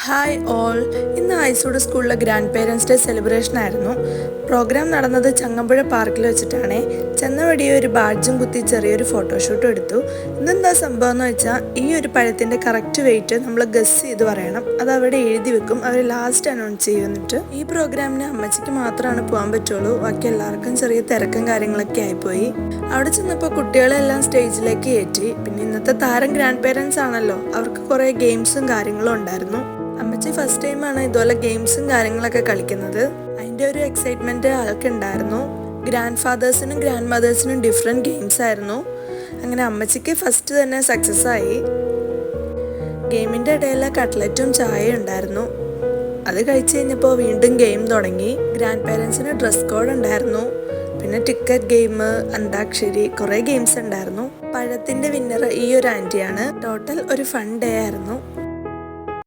Hi all. ഇന്ന് ഐസോഡ് സ്കൂളിലെ grand parents day celebration ആയിരുന്നു. പ്രോഗ്രാം നടന്നത് ചങ്ങമ്പുഴ പാർക്കിൽ വെച്ചിട്ടാണ്. ചെന്ന വഴിയെ ഒരു ബാഡ്ജും കുത്തി ചെറിയൊരു ഫോട്ടോഷൂട്ടും എടുത്തു. ഇന്നെന്താ സംഭവം എന്ന് വെച്ചാൽ ഈ ഒരു പഴത്തിൻ്റെ കറക്റ്റ് വെയിറ്റ് നമ്മൾ ഗസ് ചെയ്ത് പറയണം. അത് അവിടെ എഴുതി വെക്കും, അവർ ലാസ്റ്റ് അനൗൺസ് ചെയ്യുന്നിട്ട്. ഈ പ്രോഗ്രാമിന് അമ്മച്ചിക്ക് മാത്രമാണ് പോകാൻ പറ്റുള്ളൂ, ബാക്കി എല്ലാവർക്കും ചെറിയ തിരക്കും കാര്യങ്ങളൊക്കെ ആയിപ്പോയി. അവിടെ ചെന്നപ്പോൾ കുട്ടികളെല്ലാം സ്റ്റേജിലേക്ക് കയറ്റി. പിന്നെ ഇന്നത്തെ താരം ഗ്രാൻഡ് പേരൻസ് ആണല്ലോ, അവർക്ക് കുറേ ഗെയിംസും കാര്യങ്ങളും ഉണ്ടായിരുന്നു. അമ്മച്ചി ഫസ്റ്റ് ടൈമാണ് ഇതുപോലെ ഗെയിംസും കാര്യങ്ങളൊക്കെ കളിക്കുന്നത്. അതിൻ്റെ ഒരു എക്സൈറ്റ്മെൻറ്റ് ആൾക്കുണ്ടായിരുന്നു. ഗ്രാൻഡ് ഫാദേഴ്സിനും ഗ്രാൻഡ് മദേഴ്സിനും ഡിഫറെൻറ്റ് ഗെയിംസ് ആയിരുന്നു. അങ്ങനെ അമ്മച്ചിക്ക് ഫസ്റ്റ് തന്നെ സക്സസ് ആയി. ഗെയിമിൻ്റെ ഇടയിൽ കട്ട്ലറ്റും ചായയും ഉണ്ടായിരുന്നു. അത് കഴിച്ച് കഴിഞ്ഞപ്പോൾ വീണ്ടും ഗെയിം തുടങ്ങി. ഗ്രാൻഡ് പേരൻസിന് ഡ്രസ് കോഡ് ഉണ്ടായിരുന്നു. പിന്നെ ടിക്കറ്റ് ഗെയിം, അന്താക്ഷരി, കുറേ ഗെയിംസ് ഉണ്ടായിരുന്നു. പഴത്തിൻ്റെ വിന്നർ ഈ ഒരു ആൻറ്റിയാണ്. ടോട്ടൽ ഒരു ഫൺ ഡേ ആയിരുന്നു.